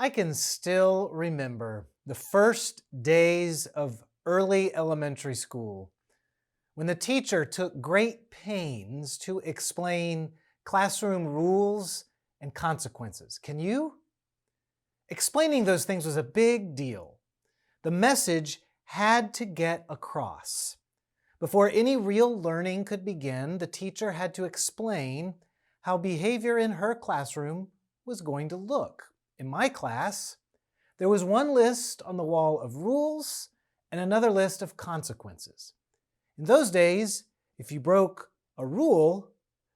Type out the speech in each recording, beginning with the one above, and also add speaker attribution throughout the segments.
Speaker 1: I can still remember the first days of early elementary school when the teacher took great pains to explain classroom rules and consequences. Can you? Explaining those things was a big deal. The message had to get across. Before any real learning could begin, the teacher had to explain how behavior in her classroom was going to look. In my class, there was one list on the wall of rules and another list of consequences. In those days, if you broke a rule,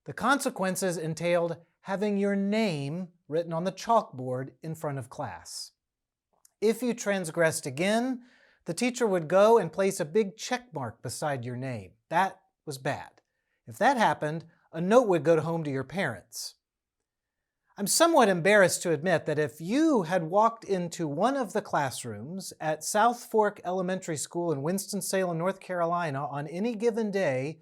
Speaker 1: the consequences entailed having your name written on the chalkboard in front of class. If you transgressed again, the teacher would go and place a big check mark beside your name. That was bad. If that happened, a note would go home to your parents. I'm somewhat embarrassed to admit that if you had walked into one of the classrooms at South Fork Elementary School in Winston-Salem, North Carolina on any given day,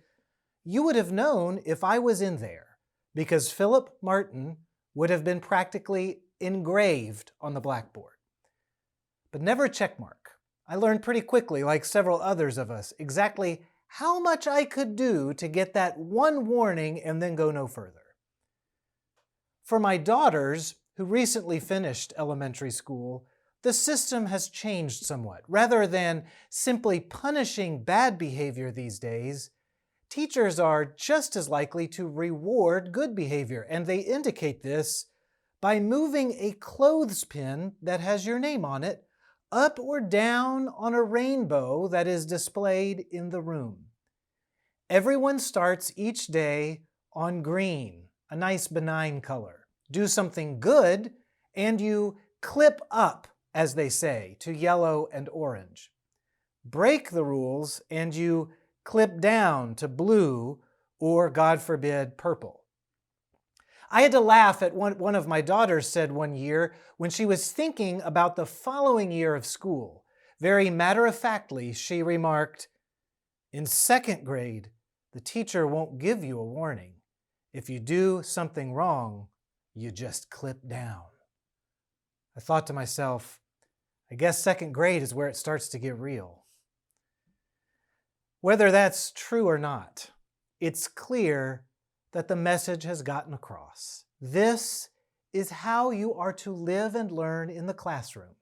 Speaker 1: you would have known if I was in there because Phillip Martin would have been practically engraved on the blackboard. But never a check mark. I learned pretty quickly, like several others of us, exactly how much I could do to get that one warning and then go no further. For my daughters, who recently finished elementary school, the system has changed somewhat. Rather than simply punishing bad behavior these days, teachers are just as likely to reward good behavior, and they indicate this by moving a clothespin that has your name on it up or down on a rainbow that is displayed in the room. Everyone starts each day on green, a nice benign color. Do something good, and you clip up, as they say, to yellow and orange. Break the rules, and you clip down to blue or, God forbid, purple. I had to laugh at what one of my daughters said one year when she was thinking about the following year of school. Very matter-of-factly, she remarked, "In second grade, the teacher won't give you a warning. If you do something wrong, you just clip down." I thought to myself, I guess second grade is where it starts to get real. Whether that's true or not, it's clear that the message has gotten across. This is how you are to live and learn in the classroom.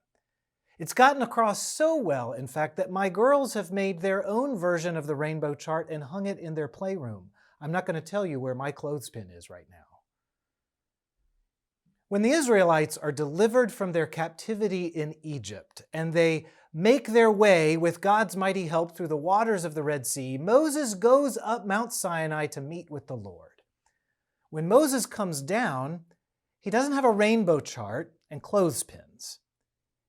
Speaker 1: It's gotten across so well, in fact, that my girls have made their own version of the rainbow chart and hung it in their playroom. I'm not going to tell you where my clothespin is right now. When the Israelites are delivered from their captivity in Egypt and they make their way with God's mighty help through the waters of the Red Sea, Moses goes up Mount Sinai to meet with the Lord. When Moses comes down, he doesn't have a rainbow chart and clothespins.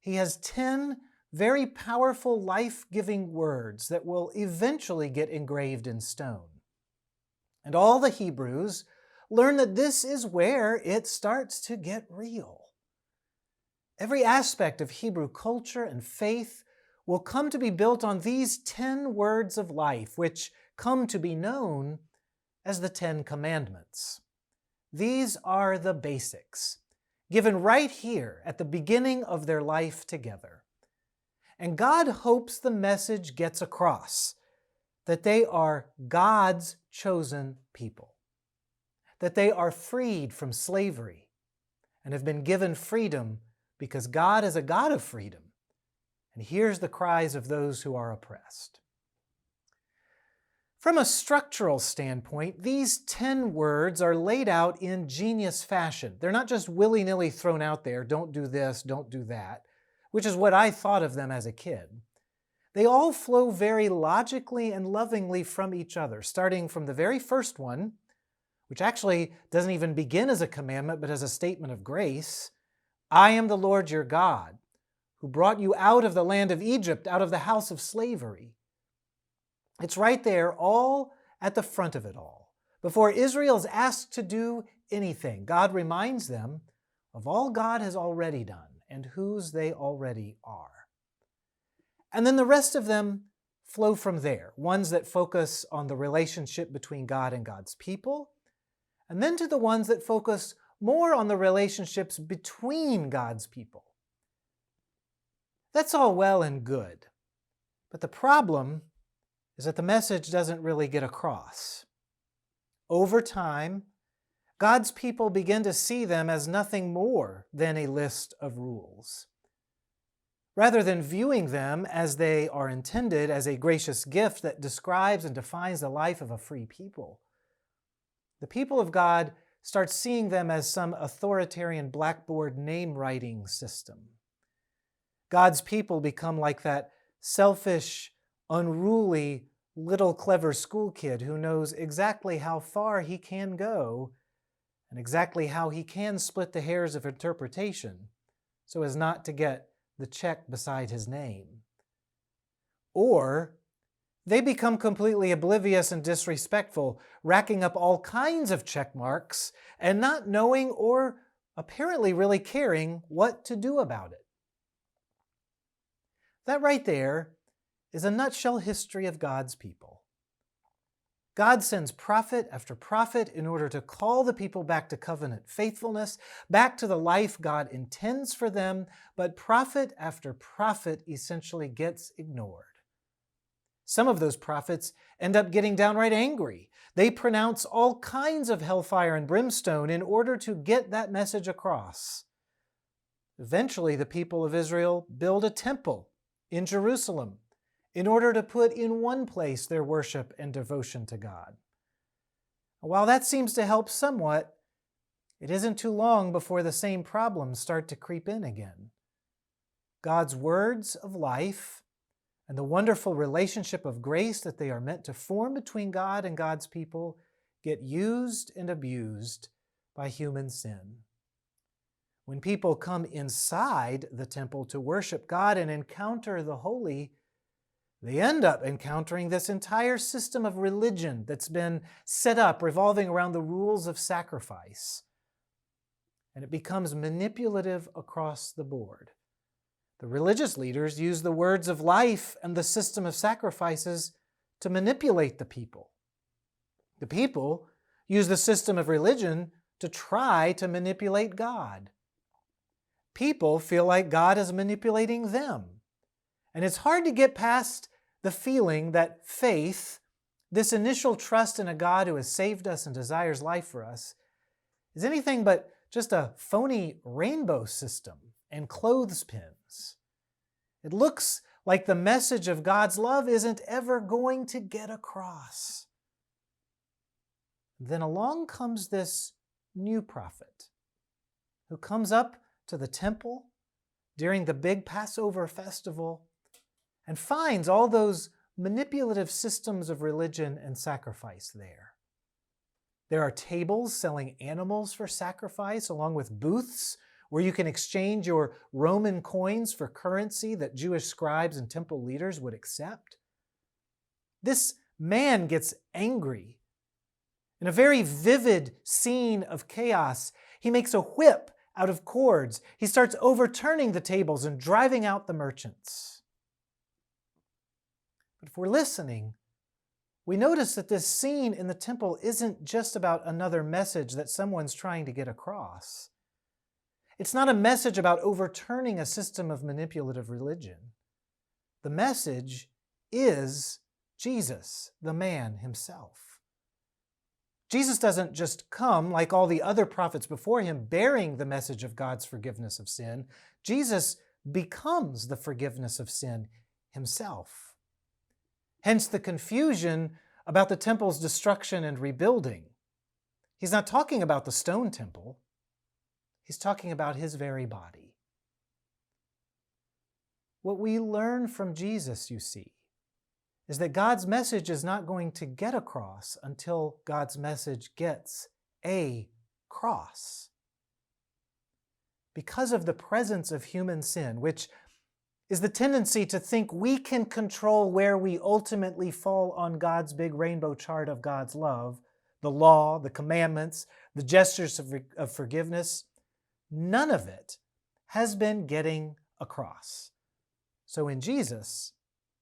Speaker 1: He has 10 very powerful, life-giving words that will eventually get engraved in stone. And all the Hebrews learn that this is where it starts to get real. Every aspect of Hebrew culture and faith will come to be built on these 10 words of life, which come to be known as the 10 Commandments. These are the basics, given right here at the beginning of their life together. And God hopes the message gets across that they are God's chosen people, that they are freed from slavery and have been given freedom because God is a God of freedom and hears the cries of those who are oppressed. From a structural standpoint, these 10 words are laid out in genius fashion. They're not just willy-nilly thrown out there, don't do this, don't do that, which is what I thought of them as a kid. They all flow very logically and lovingly from each other, starting from the very first one, which actually doesn't even begin as a commandment, but as a statement of grace. I am the Lord your God, who brought you out of the land of Egypt, out of the house of slavery. It's right there, all at the front of it all. Before Israel is asked to do anything, God reminds them of all God has already done and whose they already are. And then the rest of them flow from there, ones that focus on the relationship between God and God's people, and then to the ones that focus more on the relationships between God's people That's all well and good, but the problem is that the message doesn't really get across. Over time, God's people begin to see them as nothing more than a list of rules. Rather than viewing them as they are intended, as a gracious gift that describes and defines the life of a free people, the people of God start seeing them as some authoritarian blackboard name-writing system. God's people become like that selfish, unruly, little clever school kid who knows exactly how far he can go and exactly how he can split the hairs of interpretation so as not to get the check beside his name. Or they become completely oblivious and disrespectful, racking up all kinds of check marks and not knowing or apparently really caring what to do about it. That right there is a nutshell history of God's people. God sends prophet after prophet in order to call the people back to covenant faithfulness, back to the life God intends for them, but prophet after prophet essentially gets ignored. Some of those prophets end up getting downright angry. They pronounce all kinds of hellfire and brimstone in order to get that message across. Eventually, the people of Israel build a temple in Jerusalem in order to put in one place their worship and devotion to God. While that seems to help somewhat, it isn't too long before the same problems start to creep in again. God's words of life and the wonderful relationship of grace that they are meant to form between God and God's people get used and abused by human sin. When people come inside the temple to worship God and encounter the holy, they end up encountering this entire system of religion that's been set up revolving around the rules of sacrifice. And it becomes manipulative across the board. The religious leaders use the words of life and the system of sacrifices to manipulate the people. The people use the system of religion to try to manipulate God. People feel like God is manipulating them. And it's hard to get past the feeling that faith, this initial trust in a God who has saved us and desires life for us, is anything but just a phony rainbow system and clothespins. It looks like the message of God's love isn't ever going to get across. Then along comes this new prophet who comes up to the temple during the big Passover festival and finds all those manipulative systems of religion and sacrifice there. There are tables selling animals for sacrifice, along with booths where you can exchange your Roman coins for currency that Jewish scribes and temple leaders would accept. This man gets angry. In a very vivid scene of chaos, he makes a whip out of cords. He starts overturning the tables and driving out the merchants. But if we're listening, we notice that this scene in the temple isn't just about another message that someone's trying to get across. It's not a message about overturning a system of manipulative religion. The message is Jesus, the man himself. Jesus doesn't just come like all the other prophets before him bearing the message of God's forgiveness of sin. Jesus becomes the forgiveness of sin himself. Hence the confusion about the temple's destruction and rebuilding. He's not talking about the stone temple. He's talking about his very body. What we learn from Jesus, you see, is that God's message is not going to get across until God's message gets a cross. Because of the presence of human sin, which is the tendency to think we can control where we ultimately fall on God's big rainbow chart of God's love, the law, the commandments, the gestures of forgiveness, none of it has been getting across. So in Jesus,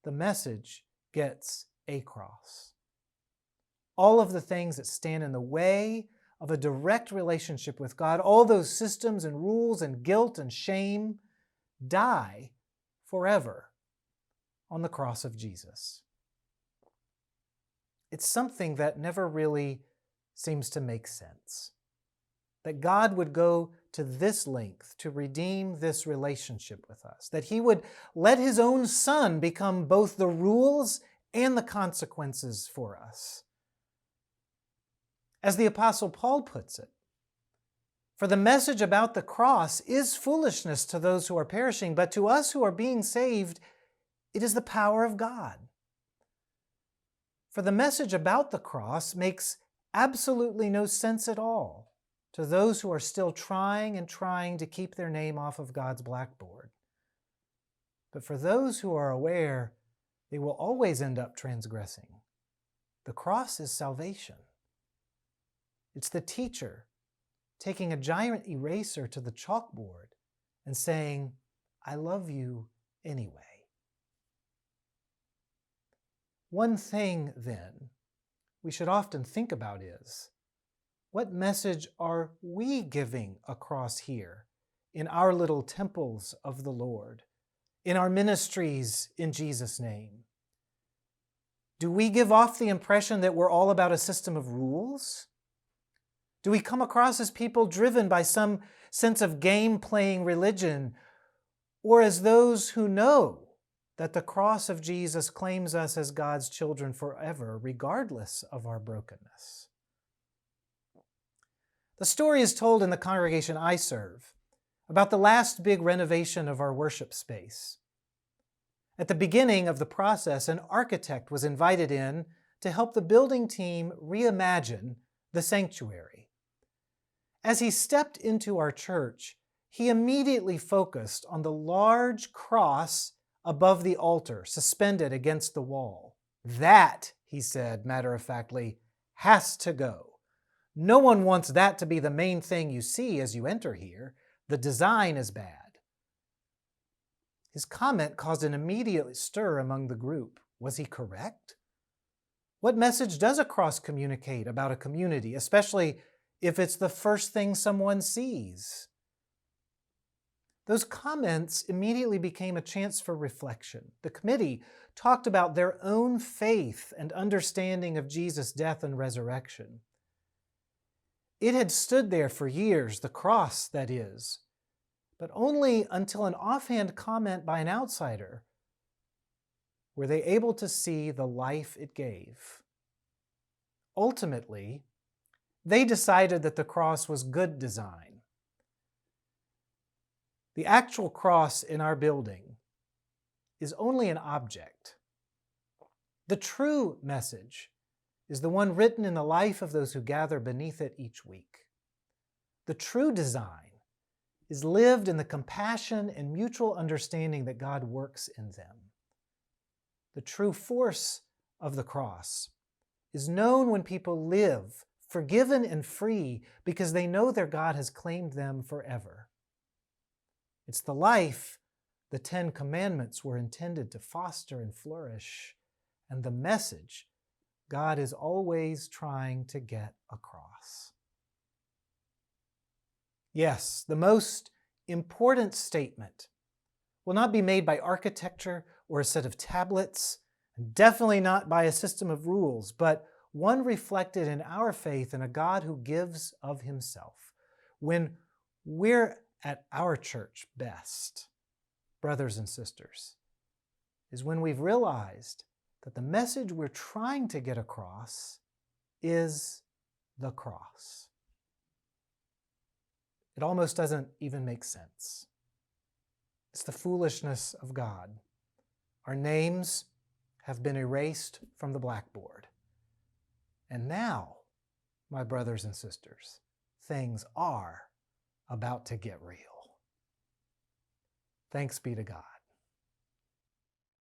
Speaker 1: the message gets a cross. All of the things that stand in the way of a direct relationship with God, all those systems and rules and guilt and shame, die forever on the cross of Jesus. It's something that never really seems to make sense. That God would go to this length to redeem this relationship with us. That He would let His own Son become both the rules and the consequences for us. As the Apostle Paul puts it, for the message about the cross is foolishness to those who are perishing, but to us who are being saved, it is the power of God. For the message about the cross makes absolutely no sense at all to those who are still trying to keep their name off of God's blackboard. But for those who are aware, they will always end up transgressing. The cross is salvation. It's the teacher taking a giant eraser to the chalkboard and saying, I love you anyway. One thing, then, we should often think about is, what message are we giving across here in our little temples of the Lord, in our ministries in Jesus' name? Do we give off the impression that we're all about a system of rules? Do we come across as people driven by some sense of game-playing religion, or as those who know that the cross of Jesus claims us as God's children forever, regardless of our brokenness? The story is told in the congregation I serve about the last big renovation of our worship space. At the beginning of the process, an architect was invited in to help the building team reimagine the sanctuary. As he stepped into our church, he immediately focused on the large cross above the altar, suspended against the wall. That, he said matter-of-factly, has to go. No one wants that to be the main thing you see as you enter here. The design is bad. His comment caused an immediate stir among the group. Was he correct? What message does a cross communicate about a community, especially if it's the first thing someone sees? Those comments immediately became a chance for reflection. The committee talked about their own faith and understanding of Jesus' death and resurrection. It had stood there for years, the cross, that is, but only until an offhand comment by an outsider were they able to see the life it gave. Ultimately, they decided that the cross was good design. The actual cross in our building is only an object. The true message is the one written in the life of those who gather beneath it each week. The true design is lived in the compassion and mutual understanding that God works in them. The true force of the cross is known when people live forgiven and free because they know their God has claimed them forever. It's the life the 10 Commandments were intended to foster and flourish, and the message God is always trying to get across. Yes, the most important statement will not be made by architecture or a set of tablets, and definitely not by a system of rules, but one reflected in our faith in a God who gives of Himself. When we're at our church best, brothers and sisters, is when we've realized that the message we're trying to get across is the cross. It almost doesn't even make sense. It's the foolishness of God. Our names have been erased from the blackboard. And now, my brothers and sisters, things are about to get real. Thanks be to God.